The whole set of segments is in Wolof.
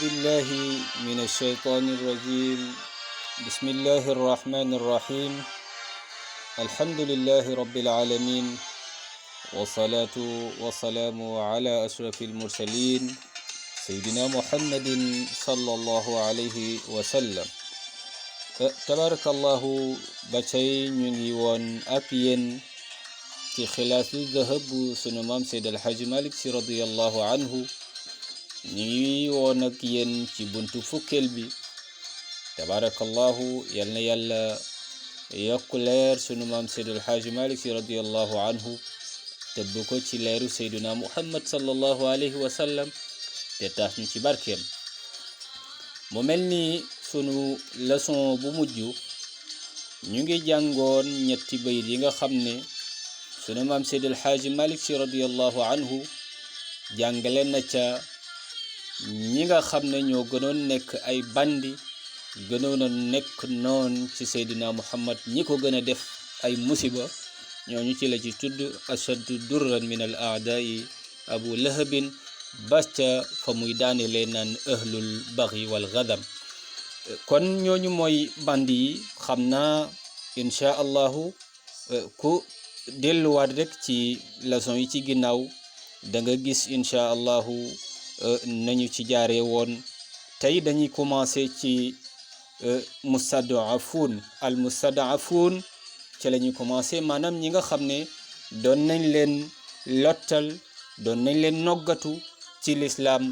بالله من الشيطان الرجيم. بسم الله الرحمن الرحيم. الحمد لله رب العالمين، والصلاة والسلام على أشرف المرسلين سيدنا محمد صلى الله عليه وسلم. تبارك الله. باتاي نيغي وون اك يين ci xilaasu zahab sunu maam Seyd El Hadji Malick Sy radiyallahu anhu. ñu ngi woon ak yéen ci buntu fukkeel bi. tabarakallahu yal na yàlla yokk leer sunu maam Seyd El Hadji Malick Sy radiyallahu anhu, tëbb ko ci leeru Seyduna Muhammad sallallahu alayhi wa sallam, te taas ñu ci barkeem. mu mel ni sunu leçon bu mujj ñu ngi jàngoon ñetti bayit yi nga xam ne sunu maam Seyd El Hadji Malick Sy radiyallahu anhu jàngale na ca ñi nga xam ne ñoo gënoon nekk ay bandi, gënoon a nekk noon ci Seydina Muhammad, ñi ko gën a def ay musiba. ñooñu ci la ci tudd ashaddu durran min al aadai abu lahabin, ba ca fa muy daane leen naan ahlul baghi wal ghadam. kon ñooñu mooy bandi yi. xam naa insha allahu ku delluwaat rek ci leçon yi ci ginnaaw da nga gis insha allahu nañu ci jaaree woon. tey dañuy commencer ci mustad'afun. al mustad'afun ci la ñuy commencer, maanaam ñi nga xam ne doon nañ leen lottal, doon nañ leen noggatu ci lislaam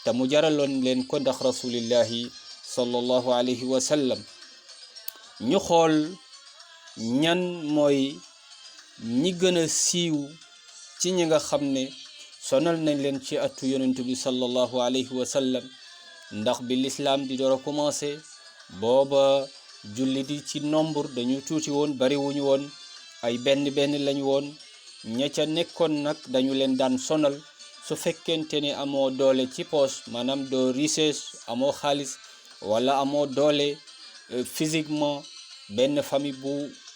te mu jaraloon leen ko ndax rasulillahi sallallahu alayhi wa sallam. ñu xool ñan mooy ñi gën a siiw ci ñi nga xam ne sonal nañ leen ci atu yonentu bi sallallahu alayhi wa sallam. ndax bi lislaam di door a commencé, booba jullit yi ci nombre dañu tuuti woon, bari wuñu woon, ay benn lañu woon. ña ca nekkoon nag dañu leen daan sonal. su fekkente ne amoo doole ci poos, maanaam doo richesse, amoo xaalis, wala amoo doole physiquement, benn famille bu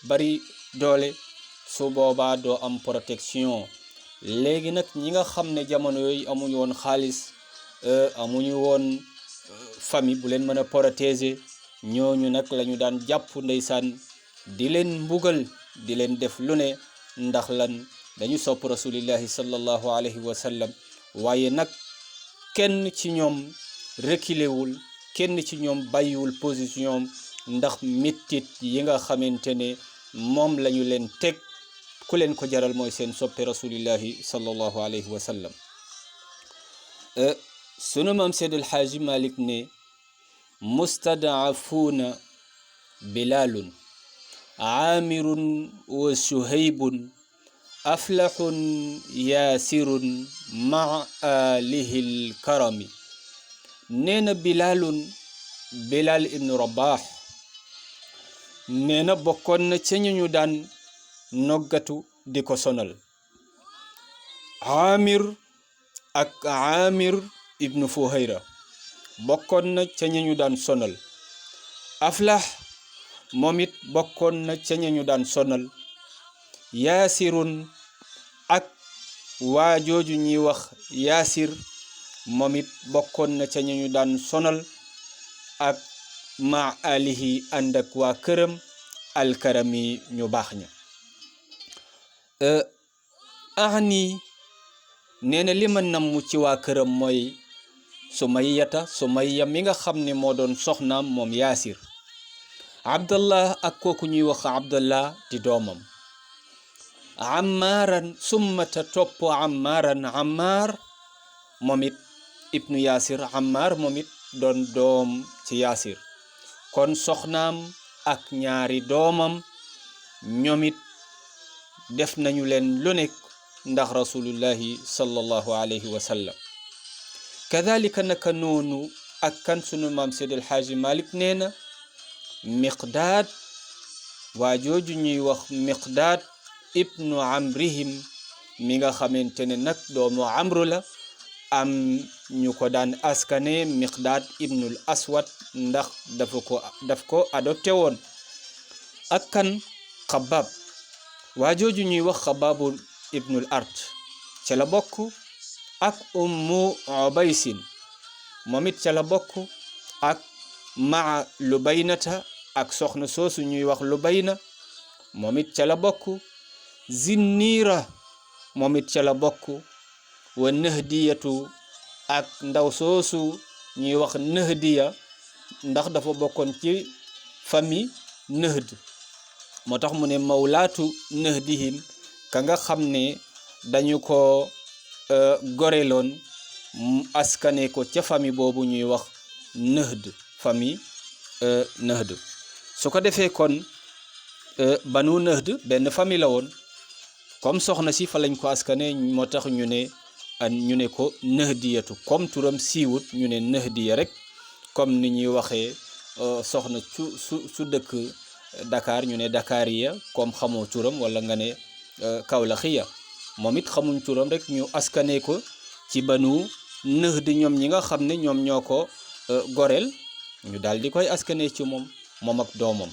bari doole, su boobaa doo am protection. léegi nag ñi nga xam ne jamono yooyu amuñu woon xaalis, amuñu woon famille bu leen mën a protéger, ñooñu nag lañu daan jàpp ndeysaan di leen mbugal, di leen def lu ne. ndax lan? dañu sopp rasulillahi sallallahu alayhi wa sallam. waaye nag kenn ci ñoom reculé wul, kenn ci ñoom bàyyiwul position, ndax mettit yi nga xamante ne moom lañu leen teg. ku leen ko jaral mooy seen soppe rasulillahi sallallahu alayhi wa sallam. sunu maam Seyd El Hadji Malick ne mustad'afuuna bilalun aamirun wa suhaybun aflahun yaasirun maa alihil karami. nee na bilal ibnu rabah nee na bokkoon na ca ñu daan noggatu di ko sonal. amir ibnu fuhayra bokkoon na ca ñu daan sonal. aflah moom it bokkoon na ca ñu daan sonal. yaasirun ak waa jooju ñuy wax yaasir, moom it bokkoon na ca ñu daan sonal. ak ma alihi ànd ak waa këram alkarami ñu baax ña. ahni nee na li ma namm ci waa këram mooy sumayya mi nga xam ne moo doon soxnaam moom yaasir. abdallah ak kooku ñuy wax abdallah di doomam. ammaaran summata topp ammaar moom it ibnu yaasir. ammaar moom it doon doom ci yaasir. kon soxnaam ak ñaari doomam ñoom it def nañu leen lu nekk ndax rasulullahi sallallahu alayhi wa sallam. kadhalika naka noonu ak kan sunu maam Seyd El Hadji Malick nee na miqdaad, waa jooju ñuy wax miqdaad ibnu amrihim, mi nga xamante ne nag doomu amru la. am ñu ko daan askane miqdaad ibnul aswad ndax daf ko adopté woon. ak kan xabaab, waa jooju ñuy wax xabaabu ibnul art ca la bokk. ak ummu ubaysin moom it ca la bokk ak maa Lubaynata ak soxna soosu ñuy wax Lubayna moom it ca la bokk Zinniira moom it ca la bokk wa Nahdiyatu ak ndaw soosu ñuy wax Nahdiya ndax dafa bokkoon ci famille Nahd moo tax mu ne mawlaatu Nahdihim ka nga xam ne dañu ko goreloon askane ko ca famille boobu ñuy wax Nahd famille Nahd su ko defee kon banu Nahd benn famille la woon comme soxna si fa lañ ko askane moo tax ñu ne ko Nahdiyatu comme turam siiwut ñu ne Nahdiya rek comme ni ñuy waxee soxna su dëkk Dakar ñu ne Dakariya comme xamoo turam wala nga ne Kawlaxiya moom it xamuñ turam rek ñu askane ko ci banu Nahd ñoom ñi nga xam ne ñoom ñoo ko goreel ñu daal di koy askane ci moom ak doomam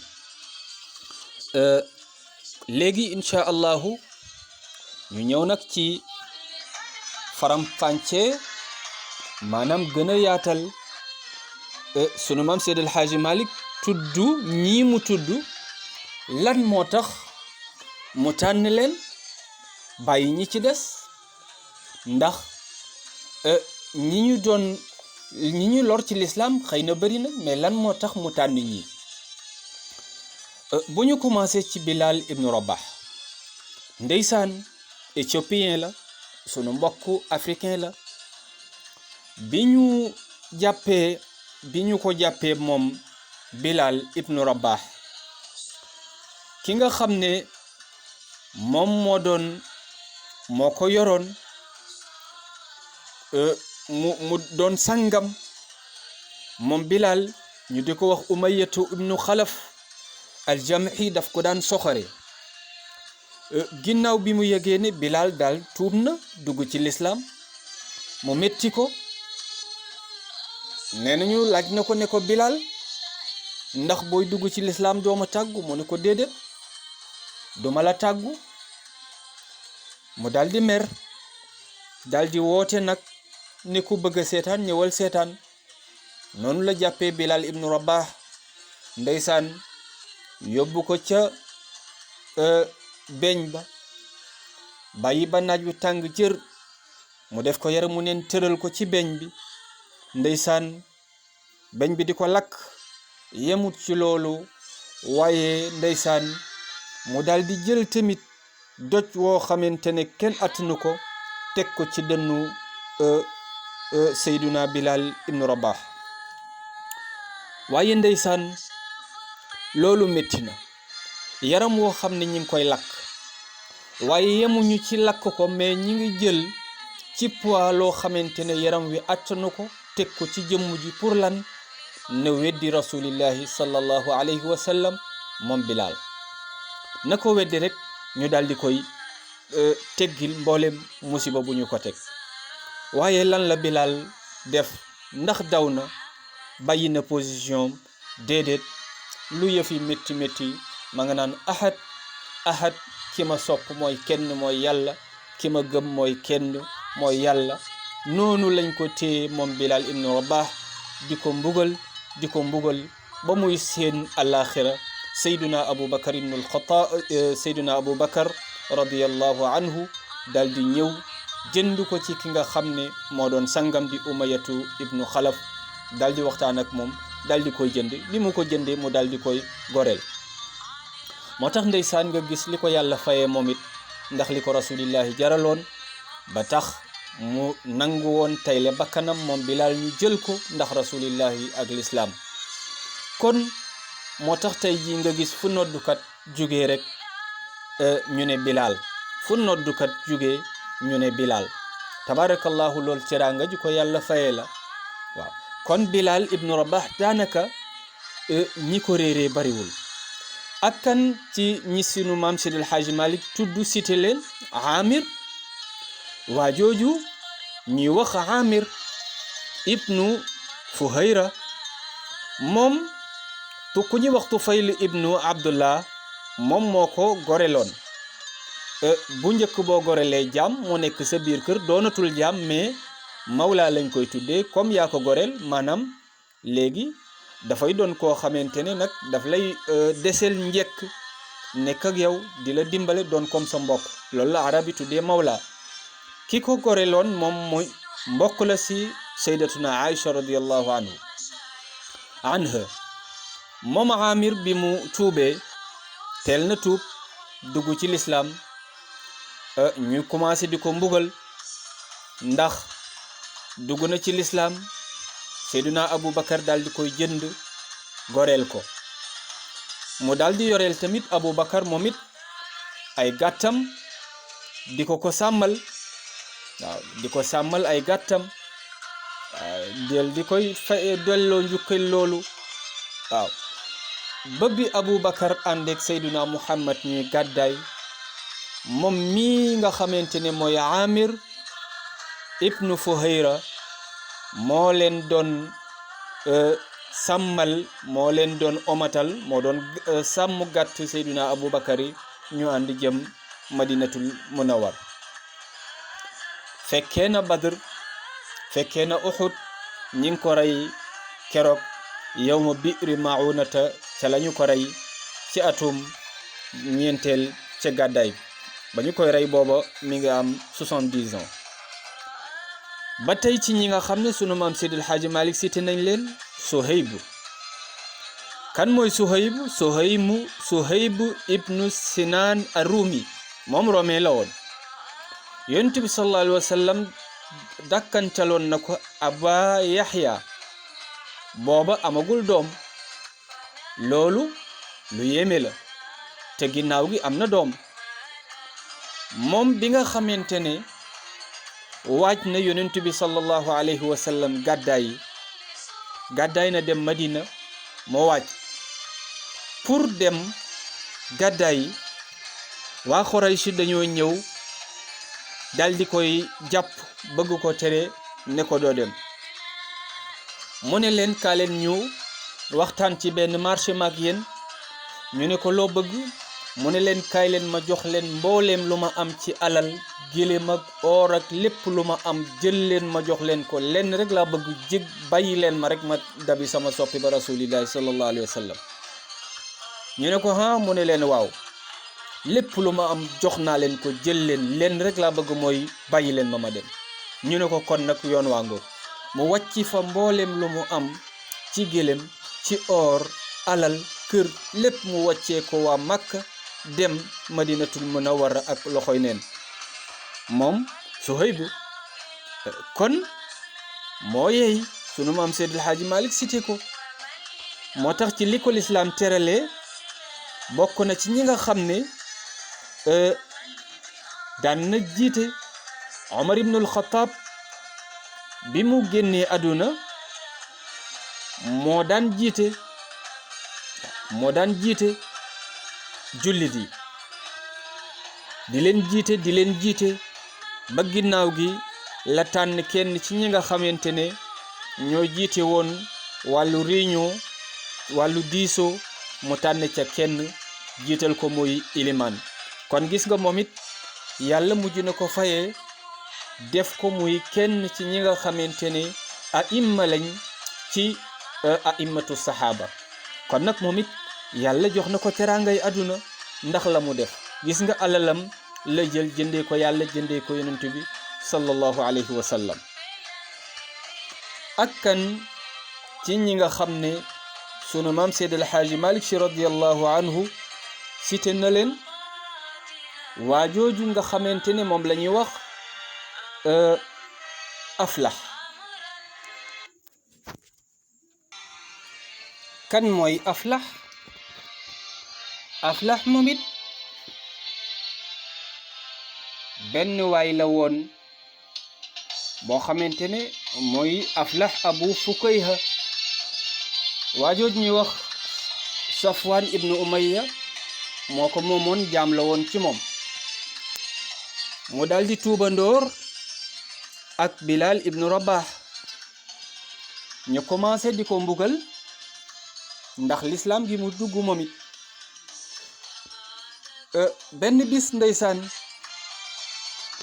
léegi incha allahu ñu ñëw nag ci faram fànce maanaam gën a yaatal sunu maam Seydil Hadji Malick tudd ñii mu tudd lan moo tax mu tànn leen bàyyi ñi ci des ndax ñi ñu lor ci lislaam xëy na bëri na mais lan moo tax mu tànn ñi bu ñu commencé ci Bilal ibnu Rabah ndeysaan éthiopien la sunu mbokku africain la bi ñu ko jàppee moom Bilal ibnu Rabah ki nga xam ne moom moo ko yoroon mu doon sangam moom Bilal ñu di ko wax Umayyatu ibnu Xalaf al-Jamhi daf ko daan soxore ginnaaw bi mu yëgee ne Bilal daal tuub na dugg ci lislaam mu metti ko nee nañu laaj na ko ne ko Bilal ndax booy dugg ci lislaam dooma tàggu mu ne ko déedéet duma la tàggu mu daldi mer daldi woote nag ne ku bëgg a seetaan ñëwal seetaan noonu la jàppee Bilal ibnu Rabah ndeysaan yóbbu ko ca beñ ba bàyyi ba naaj wi tàng jër mu def ko yaram mu neen tëral ko ci beñ bi ndeysaan beñ bi di ko lakk yemut ci loolu waaye ndeysaan mu daldi jël tamit doj woo xamante ne kenn attanu ko teg ko ci dënnu Seyduna Bilal ibnu Rabah waaye ndeysaan loolu métti na yaram woo xam ne ñi ngi koy lakk waaye yemuñu ci lakk ko mais ñi ngi jël ci poids loo xamante ne yaram wi attanu ko teg ko ci jëmm ji pour lan ne weddi rasulillahi sallallahu alayhi wa sallam moom Bilal na ko weddi rek ñu daal di koy teggil mboolem musiba bu ñu ko teg waaye lan la Bilal def ndax daw na bàyyi na position déedéet lu yëfi métti métti ma nga naan ahad ki ma sopp mooy kenn mooy yàlla ki ma gëm mooy kenn mooy yàlla noonu lañ ko téye moom Bilal ibnu Rabah di ko mbugal ba muy seen alaxira Seyduna Abubakar ibnul Xattaab Seyduna Abubakar radiyallahu anhu dal di ñëw jënd ko ci ki nga xam ne moo doon sangam di Umayyatu ibnu Xalaf dal di waxtaan ak moom dal di koy jënd li mu ko jëndee mu dal di koy goreel moo tax ndeysaan nga gis li ko yàlla fayee moom it ndax li ko rasulillahi jaraloon ba tax mu nangu woon tayle bakkanam moom Bilal ñu jël ko ndax rasulillahi ak lislaam kon moo tax tey ji nga gis fu noddukat jugee rek ñu ne Bilal fu noddukat jugee ñu ne Bilal tabarakallahu lool teraanga ju ko yàlla fayee la waaw kon Bilal ibnu Rabah daanaka ñi ko réeree bariwul ak kan ci ñi sunu maam Seydil Hadji Malick tudd cité leen Amir waa jooju ñuy wax Amir ibnu Fuhayra moom ku ñuy wax Tufayl ibnu Abdullah moom moo ko goreloon bu njëkk boo gorelee jaam moo nekk sa biir kër doonatul jaam mais mawla lañ koy tuddee comme yaa ko goreel maanaam léegi dafay doon koo xamante ne nag daf lay desel njëkk nekk ak yow di la dimbale doon comme sa mbokk loolu la arab yi tuddee mawla ki ko goreeloon moom mooy mbokk la si sayyidatuna Aïcha radiyallahu anha moom Amir bi mu tuubee teel na tuub dugg ci lislaam ñu commencé di ko mbugal ndax dugg na ci lislaam Seydina Aboubacar daal di koy jënd goreel ko mu daal di yoreel tamit Aboubacar moom it ay gàttam di ko sàmmal waaw di ko sàmmal ay gàttam del di koy delloo njukkal loolu waaw ba bi Aboubacar ànd ak Seydina Muhammad ñuy gàddaay moom mii nga xamante ne mooy Amir ibnu Fuhayra moo leen doon sàmmal moo leen doon omatal moo doon sàmm gàtt Seydina Aboubacar yi ñu ànd jëm Madinatul Munawwar fekkee na Badr fekkee na Uhud ñi ngi ko rey keroog yawma bi'ri ma'unata ca lañu ko rey ci atum ñeenteel ca gàddaay ba ñu koy rey booba mi ngi am 70 ans ba tey ci ñi nga xam ne sunu maam Seydil Hadji Malick cité nañ leen Suhayb kan mooy Suhayb ibnu Sinan ar-Rumi moom Romain la woon Yonent bi sallallahu alayhi wa sallam dakkantaloon na ko Aba Yahya booba amagul doom loolu lu yéeme la te ginnaaw gi am na doom moom bi nga xamante ne waaj na Yonent bi sallallahu alayhi wa sallam gàddaay na dem Madina moo waaj pour dem gàddaay waa Quraysh dañoo ñëw dal di koy jàpp bëgg ko tere ne ko doo dem mu ne leen kaa leen ñu waxtaan ci benn marché mag yéen ñu ne ko loo bëgg mu ne leen kaay leen ma jox leen mbooleem lu ma am ci alal giléem ak or ak lépp lu ma am jël leen ma jox leen ko lenn rek laa bëgg jég bàyyi leen ma rek ma dabi sama soppi ba rasulillahi sallallahu alayhi wa sallam ñu ne ko mu ne leen waaw lépp lu ma am jox naa leen ko jël leen lenn rek laa bëgg mooy bàyyi leen ma dem ñu ne ko kon nag yoon waa ngoog mu wàcc fa mbooleem lu mu am ci giléem ci or alal kër lépp mu wàccee ko waa Makka dem Madinatul Munawwara ak loxoy neen moom Suhayb kon moo yeey sunu maam Seydil Hadji Malick cité ko moo tax ci li ko lislaam terale bokk na ci ñi nga xam ne daan na jiite Omar ibnul Xataab bi mu génnee àdduna moo daan jiite jullit yi di leen jiite ba ginnaaw gi la tànn kenn ci ñi nga xamante ne ñoo jiite woon wàllu réunion wàllu diisoo mu tànn ca kenn jiital ko muy ilimaan kon gis nga moom it yàlla mujj na ko fayee def ko muy kenn ci ñi nga xamante ne aimma lañ ci aimmatu saxaaba kon nag moom it yàlla jox na ko teraangay àdduna ndax la mu def gis nga alalam la jël jëndee ko yàlla jëndee ko yonent bi sallallahu alayhi wa sallam ak kan ci ñi nga xam ne sunu maam Seydil Hadji Malick Sy radiyallahu anhu cité na leen waa jooju nga xamante ne moom la ñuy wax Aflax kan mooy Aflax moom it benn waay la woon boo xamante ne mooy Aflax Abu Fukayha waa jooju ñuy wax Safwan ibnu Umayya moo ko moomoon jaam la woon ci moom mu daldi tuubandoor ak Bilal ibnu Rabah ñu commencé di ko mbugal ndax l'islam gi mu dugg moom it benn bis ndeysaan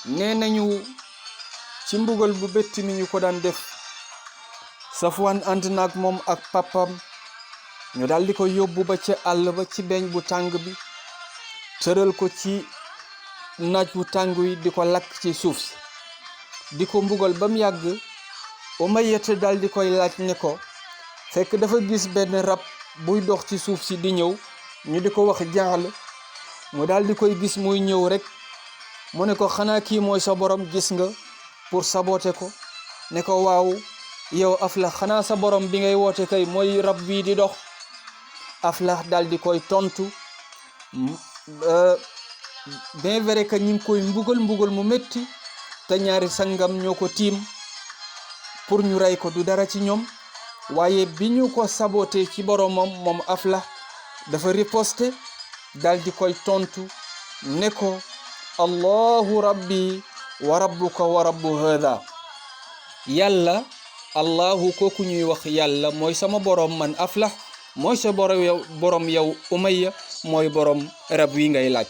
nee nañu ci mbugal bu betti mi ñu ko daan def. Safwan ànd naag moom ak papam ñu daal di ko yóbbu ba ca àll ba ci beñ bu tàng bi, tëral ko ci naaj wu tàng wi di ko lakk ci suuf si, di ko mbugal ba mu yàgg. Umayyata daal di koy laaj ne ko, fekk dafa gis benn rab buy dox ci suuf si di ñëw, ñu di ko wax Jahl. mu daal di koy gis muy ñëw rek, mu ne ko xanaa kii mooy sa borom gis nga pour saboter ko. ne ko waaw yow Aflax, xanaa sa borom bi ngay woote kay mooy rab bii di dox. Aflax daal di koy tontu, bien vrai que ñu ngi koy mbugal mu métti, te ñaari sangam ñoo ko tiim pour ñu rey ko, du dara ci ñoom. waaye bi ñu ko saboté ci boromam moom Aflax dafa riposte, daal di koy tontu ne ko allahu rabbi wa rabbuka wa rabbu hada. yàlla allahu kooku ñuy wax yàlla mooy sama borom man Aflax, mooy sa borom yow Umayya, mooy borom rab wi ngay laaj.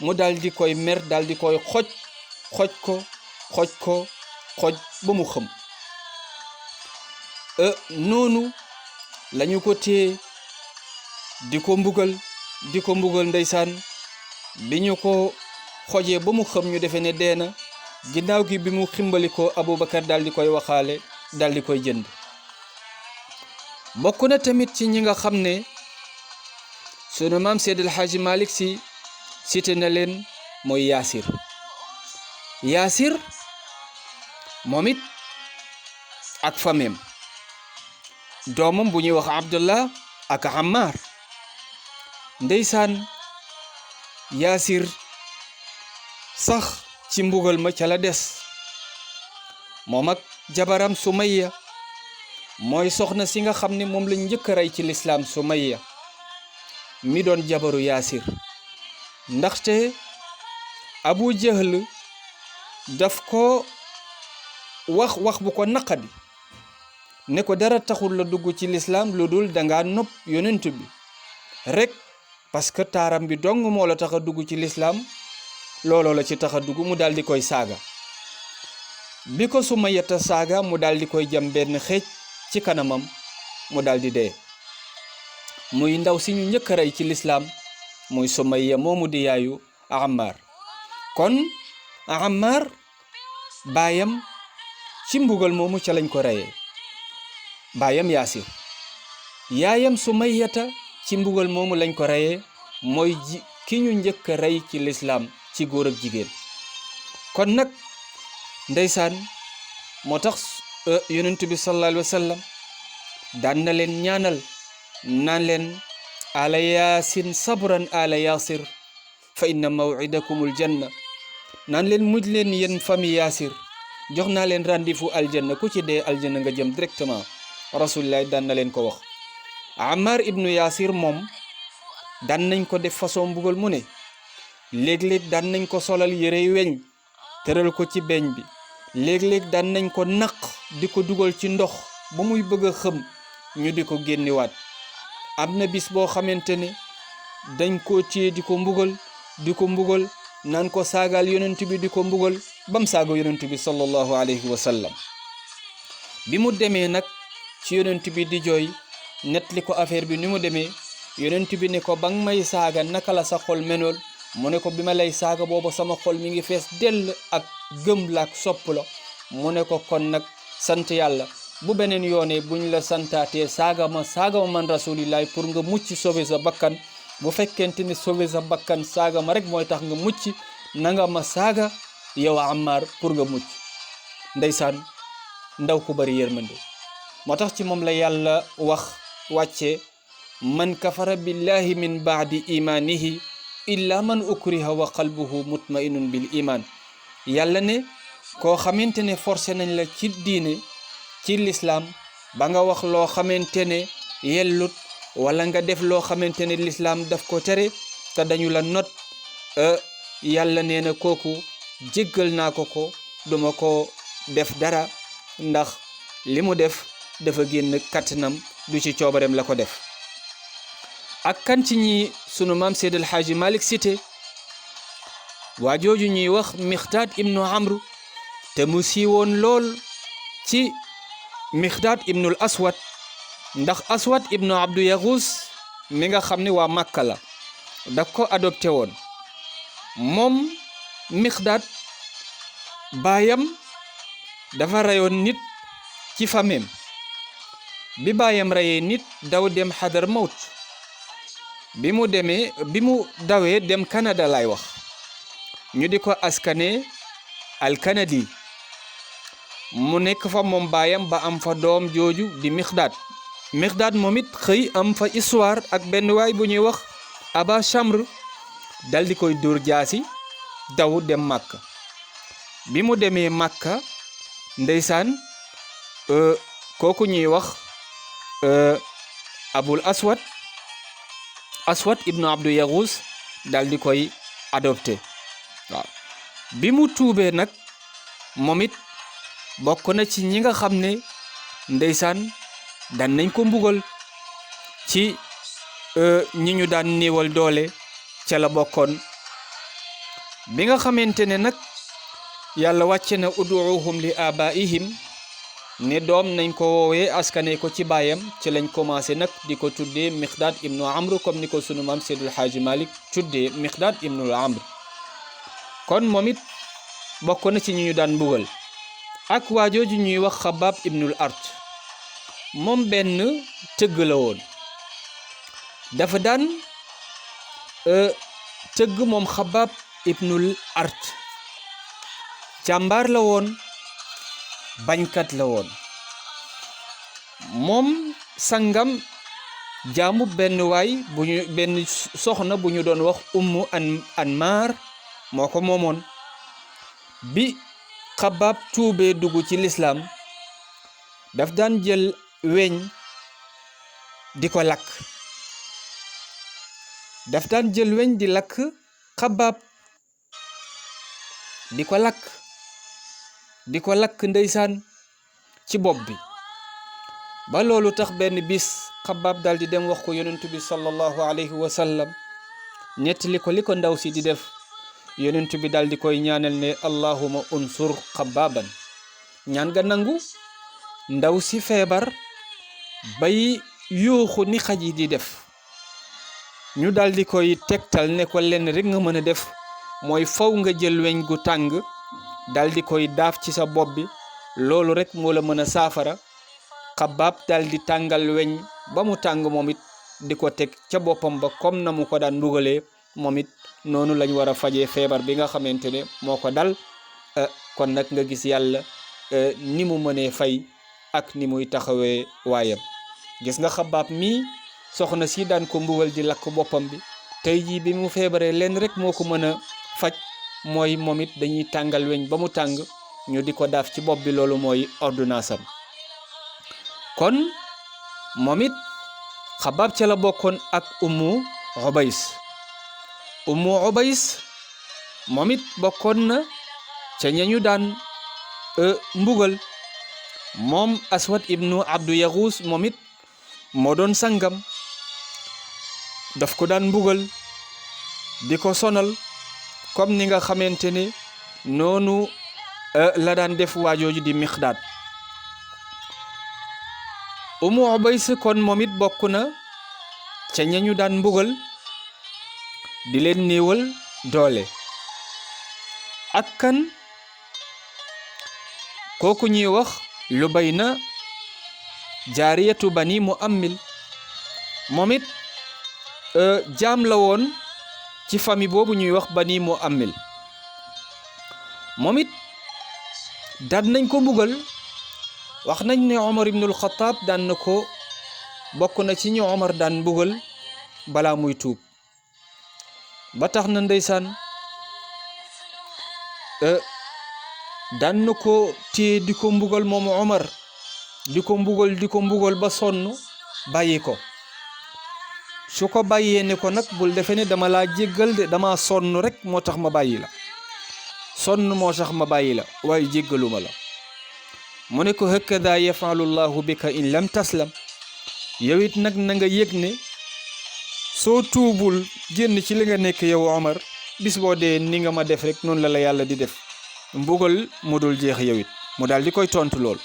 mu daal di koy mer, daal di koy xoj ba mu xëm. noonu lañu ko téye di ko mbugal ndeysaan. bi ñu ko xojee ba mu xëm ñu defe ne dee na. ginnaaw gi bi mu ximbali ko Abubakar daal di koy waxaale, daal di koy jënd. bokk na tamit ci ñi nga xam ne sunu maam Seydil Hadji Malick Sy cité na leen mooy Yaasir moom it ak famem doomam bu ñuy wax Abdullah ak Ammar. ndeysaan Yaasir sax ci mbugal ma ca la des. moom ak jabaram Sumayya mooy soxna si nga xam ne moom lañ njëkk a rey ci lislaam, Sumayya mi doon jabaru Yaasir. ndaxte Abu Jahl daf ko wax bu ko naqadi, ne ko dara taxul la dugg ci lislaam lu dul danga nopp yonent bi rek, parce que taaram bi dong moo la tax a dugg ci lislaam, looloo la ci tax a dugg. mu daal di koy saaga. bi ko Sumayyata saaga mu daal di koy jam benn xeej ci kanamam, mu daal di dee. muy ndaw si ñu njëkk a rey ci lislaam, muy Sumayya moomu di yaayu Ammar. kon Ammar baayam ci mbugal moomu ca lañ ko reyee, baayam Yaasir. yaayam Sumayyata ci mbugal moomu lañ ko reyee, mooy ki ñu njëkk a rey ci lislaam ci góor ak jigéen. kon nag ndeysaan moo tax yonent bi sallallahu alayhi wa sallam daan na leen ñaanal naan leen ala yaasin sabran ala yaasir fa inna maw'idakumul janna. naan leen mujj leen yéen famille Yaasir, jox naa leen rendez-vous aljanna, ku ci dee aljanna nga jëm directement. rasulullah daan na leen ko wax. Ammar ibnu Yaasir moom daan nañ ko def façon mbugal mu ne. léeg-léeg daan nañ ko solal yërey weñ tëral ko ci beñ bi, léeg-léeg daan nañ ko naq di ko dugal ci ndox ba muy bëgg a xëm ñu di ko génniwaat. am na bis boo xamante ne dañ koo téye di ko mbugal naan ko saagaal yonent bi, di ko mbugal bam saaga yonent bi sallallahu alayhi wa sallam. bi mu demee nag ci yonent bi di jooy nettali ko affaire bi ni mu demee, yonent bi ne ko ba nga may saaga naka la sa xol menool? mu ne ko bi ma lay saaga booba sama xol mi ngi fees dell ak gëm la ak sopp la. mu ne ko kon nag sant yàlla, bu beneen yoonee buñ la santaatee saaga ma man rasulillahi pour nga mucc sauver sa bakkan. bu fekkente ni sauver sa bakkan saaga ma rek mooy tax nga mucc, nanga ma saaga yow Ammar pour nga mucc. ndeysaan ndaw ku bari yërmande. moo tax ci moom la yàlla wàcce man kafara billahi min baadi imanihi illa man ukriha wa qalbuhu mutmainun bil iman. yàlla ne koo xamante ne forcé nañ la ci diine, ci lislaam, ba nga wax loo xamante ne yellut, wala nga def loo xamante ne lislaam daf ko tere te dañu la not, yàlla nee na kooku jéggal naa ko duma ko def dara, ndax li mu def dafa génn kattanam, du ci coobareem la ko def. ak kan ci ñi sunu maam Seydil Hadji Malick cité waa jooju ñuy wax Mixtaat ibnu Amr te mu siiwoon lool ci Miqdaad ibnul Aswad ndax Aswad ibnu Abdu Yaghus mi nga xam ne waa Màkka la daf ko adopté woon moom Miqdaad baayam dafa reyoon nit ci famem bi baayam reyee nit daw dem Xadar Mawt bi mu dawee dem Canada lay wax ñu di ko askane al Kanadi mu nekk fa moom baayam ba am fa doom jooju di Miqdaad moom it xëy am fa histoire ak benn waay bu ñuy wax Aba Chamr dal di koy dóor jaasi daw dem Màkka bi mu demee Màkka ndeysaan kooku ñuy wax Abul Aswad ibnu Abdu Yaghus dal di koy adopté waaw bi mu tuubee nag moom it bokk na ci ñi nga xam ne ndeysaan daan nañ ko mbugal ci ñi ñu daan néewal doole ca la bokkoon bi nga xamante ne nag yàlla wàcce na uduuhum li abaihim ne doom nañ ko woowee askane ko ci baayam ci lañ commencé nag di ko tuddee Miqdaad ibnu Amr comme ni ko sunu maam Seydul Haaji Malik tuddee Miqdaad ibnu Amr kon moom it bokk na ci ñi ñu daan mbugal ak waajooju ñuy wax Xabaab ibnul Art moom benn tëgg la woon dafa daan tëgg moom Xabaab ibnul Art jàmbaar la woon bañkat la woon moom sangam jaamu benn waay benn soxna bu ñu doon wax Ummu Anmaar moo ko moomoon bi Xabaab tuubee dugg ci lislaam daf daan jël weñ di ko lakk di lakk Xabaab di ko lakk ndeysaan ci bopp bi ba loolu tax benn bis Xabaab dal di dem wax ko yonent bi sallallahu alayhi wa sallam ñettali ko li ko ndaw si di def yonent bi dal di koy ñaanal ne allahuma unsur Xabaaban ñaan ga nangu ndaw si feebar bay yuuxu ni xaj yi di def ñu dal di koy tegtal ne ko lenn rek nga mën a def mooy faw nga jël weñ gu tàng dal di koy daaf ci sa bopp bi loolu rek moo la mën a saafara Xabaab dal di tàngal weñ ba mu tàng moom it di ko teg ca boppam ba comme na mu ko daan mbugalee moom it noonu lañ war a fajee feebar bi nga xamante ne moo ko dal kon nag nga gis yàlla ni mu mënee fay ak ni muy taxawee waayam gis nga Xabaab mii soxna si daan ko mbugal di lakk boppam bi tey jii bi mu feebaree leen rek moo ko mën a faj mooy moom it dañuy tàngal weñ ba mu tàng ñu di ko daaf ci bopp bi loolu mooy ordonnance am kon moom it Xabaab ca la bokkoon ak Ummu Ubays moom it bokkoon na ca ñañu daan mbugal moom Aswad ibnu Abdu Yaghus moom it moo doon sangam daf ko daan mbugal di ko sonal comme ni nga xamante ne noonu la daan def waajooju di Miqdaad Ummu Ubays kon moom it bokk na ca ñañu daan mbugal di leen néewal doole ak kan kooku ñuy wax Lubayna jaariyatu Bani Muammil moom it jaam la woon ci famille boobu ñuy wax Bani Muammil moom it daan nañ ko mbugal wax nañ ne Omar ibnul Xataab daan na ko bokk na ci ñu Omar daan mbugal balaa muy tuub ba tax na ndeysaan daan na ko téye di ko mbugal moom Omar di ko mbugal ba sonn bàyyi ko su ko bàyyee ne ko nag bul defe ne dama laa jéggal de dama sonn rek moo tax ma bàyyi la waaye jéggaluma la mu ne ko hakada yafalu llahu bika in lam taslam yow it nag na nga yëg ne soo tuubul génn ci li nga nekk yow Omar bis boo dee ni nga ma def rek noonu la yàlla di def mbugal mu dul jeex yow it mu daal di koy tontu lool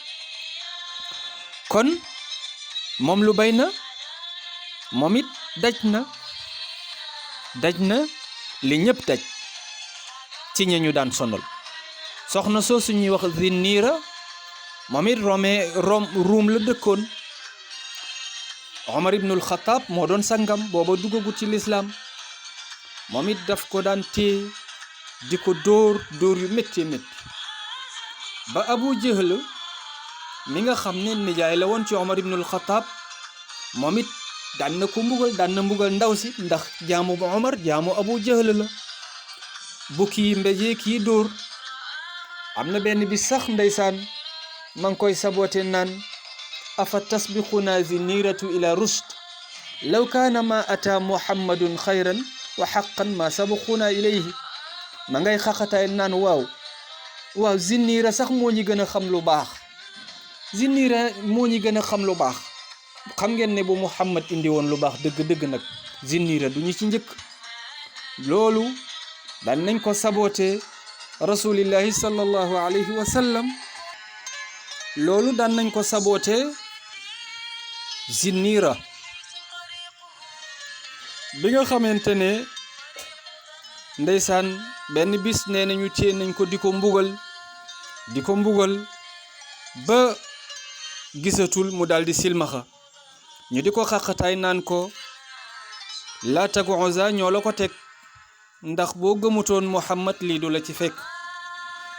kon moom Lubayna moom it daj na li ñëpp daj ci ña ñu daan sonal soxna soosu ñuy wax Zinniira moom it Ruum la dëkkoon Omar ibnul Xataab moo doon sangam booba duggagut ci lislaam moom it daf ko daan téye di ko dóor yu métti ba Abu Jahl mi nga xam ne nijaay la woon ci Omar ibnul Xataab moom it daan na ko mbugal ndaw si ndax jaamu bu Omar jaamu Abu Jahl la bu kii mbéjee kii dóor am na benn bi sax ndeysaan ma ngi koy sabote naan afa tasbiquna Zinniiratu ila rushd law kaana ma ata muhammadun xayran wa xaqan ma sabaquna ilayhi ma ngay xaqataay naan waaw Zinniira sax moo ñi gën a xam lu baax xam ngeen ne bu Muhammad indi woon lu baax dëgg-dëgg nag Zinniira du ñu ci njëkk loolu daan nañ ko sabote rasulillahi sallallahu alayhi wa sallam loolu daan nañ ko sabote Zinniira bi nga xamante ne ndeysaan benn bis nee nañu téye nañ ko di ko mbugal ba gisatul mu daldi silmaxa ñu di ko xàqataay naan ko Laat ak Uzza ñoo la ko teg ndax boo gëmutoon Muhammad lii du la ci fekk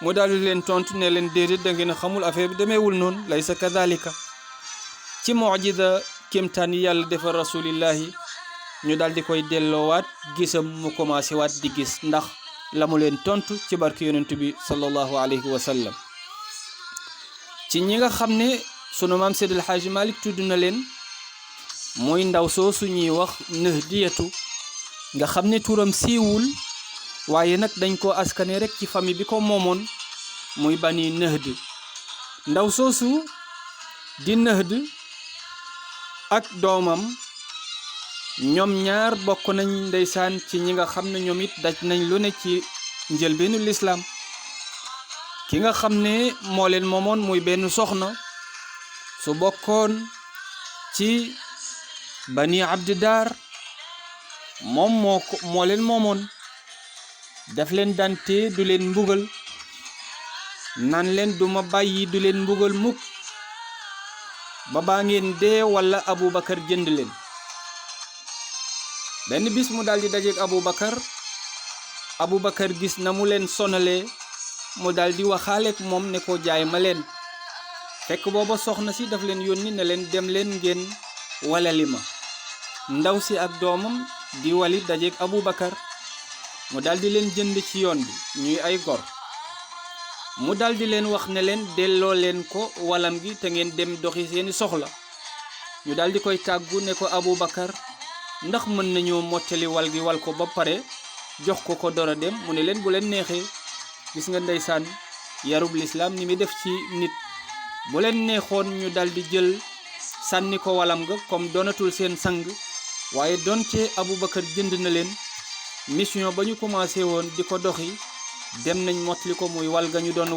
mu daldi leen tontu ne leen déedéet da ngeen xamul affaire bi demeewul noonu laysa kadhalika ci mu'jiza kéemtaan yi yàlla defal rasulillahi ñu daldi koy delloowaat gisam mu commencé waat di gis ndax la mu leen tontu ci barke yonent bi sallallahu alayhi wa sallam ci ñi nga xam ne sunu maam Seydi El Hadji Malick tudd na leen mooy ndaw soosu ñuy wax Nahdiyatu nga xam ne turam siiwul waaye nag dañ ko askane rek ci famille bi ko moomoon muy Bani Nahd ndaw soosu di Nahd ak doomam ñoom ñaar bokk nañ ndeysaan ci ñi nga xam ne ñoom it daj nañ lu ne ci njëlbeenu lislaam ki nga xam ne moo leen moomoon muy benn soxna su bokkoon ci Bani Abdiddar moom moo leen moomoon daf leen dante du leen mbugal nan leen duma bàyyi du leen mbugal mukk ba baa ngeen dee wala Abubakar jënd leen benn bis mu daldi dajeek Abubakar gis na mu leen sonalee mu daldi waxaaleek moom ne ko jaay ma leen fekk booba soxna si daf leen yónni ne leen dem leen ngeen walali ma ndaw si ak doomam di wali dajeek Abubakar mu daldi leen jënd ci yoon bi ñuy ay gor mu daldi leen wax ne leen delloo leen ko walam gi te ngeen dem doxi seeni soxla ñu daldi koy tàggu ne ko Abubakar ndax mën nañoo mottali wal gi wal ko ba pare jox ko dora dem mu ne leen bu leen neexee gis nga ndeysaan yarub lislaam ni mi def ci nit bu leen neexoon ñu daldi jël sànni ko walam ga comme doonatul seen sang waaye donte Abubakar jënd na leen mission ba ñu commencé woon di ko doxi dem nañ mottali ko muy wal ga ñu doon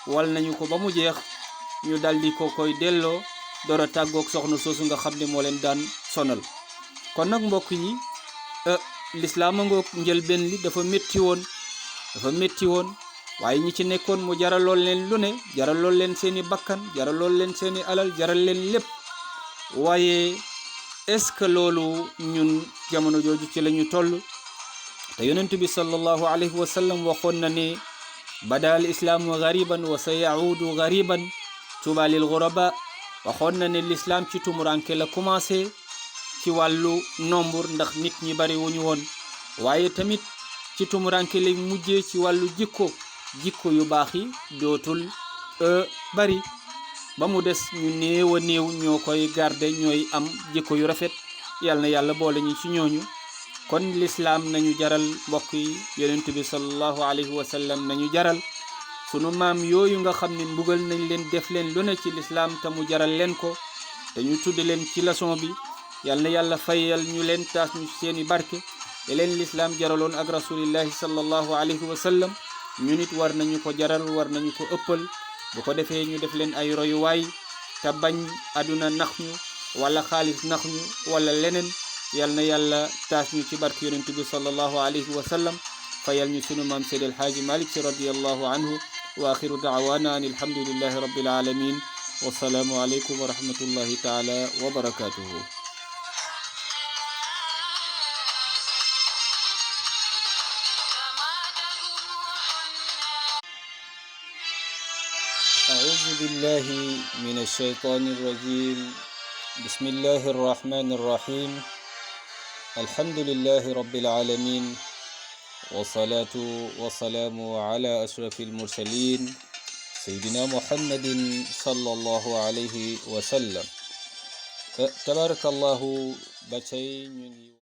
wal nañu ko ba mu jeex ñu daldi ko koy delloo dora tàggoog soxna soosu nga xam ne moo leen daan sonal kon nag mbokk yi lislaam a ngoog njëlbeen li dafa métti woon waaye ñi ci nekkoon mu jaraloon leen lu ne jaraloon leen seeni bakkan jaraloon leen seeni alal jaral leen lépp waaye est-ce que loolu ñun jamono jooju ci lañu toll te yonent bi sallallahu alayhi wa sallam waxoon na ne bada al islaamu gariban wa sa yaudu gariban tuba lil ghuraba waxoon na ne l'islam ci tumuranke la commencé ci wàllu nombre ndax nit ñi bari wuñu woon waaye tamit ci tumuranke lay mujjee ci wàllu jikko yu baax yi dootul bari ba mu des ñu néew a néew ñoo koy garder ñooy am jikko yu rafet yàlla na yàlla boole ñu ci ñooñu kon lislaam nañu jaral mbokk yi yonent bi sallallahu alayhi wa sallam nañu jaral sunu maam yooyu nga xam ne mbugal nañ leen def leen lu ne ci lislaam te mu jaral leen ko te ñu tudde leen ci leçon bi yàlla na yàlla fayal ñu leen taas ñu seeni barke te leen lislaam jaraloon ak rasulillahi sallallahu alayhi wa sallam ñu nit war nañu ko jaral war nañu ko ëppal bu ko defee ñu def leen ay royuwaay te bañ aduna nax ñu wala xaalis nax ñu wala leneen yal na yàlla taas ñu ci barke yonent bi sallallahu alayhi wa sallam fayal ñu sunu maam Seydi El Hadji Malick Sy radiyallahu anhu wa axiru da'wana an alhamdulillahi rabbil alamin wa salaamu alaykum wa rahmatullahi taala wa barakatuhu. أعوذ بالله من الشيطان الرجيم بسم الله الرحمن الرحيم الحمد لله رب العالمين والصلاة والسلام على أشرف المرسلين سيدنا محمد صلى الله عليه وسلم تبارك الله بچي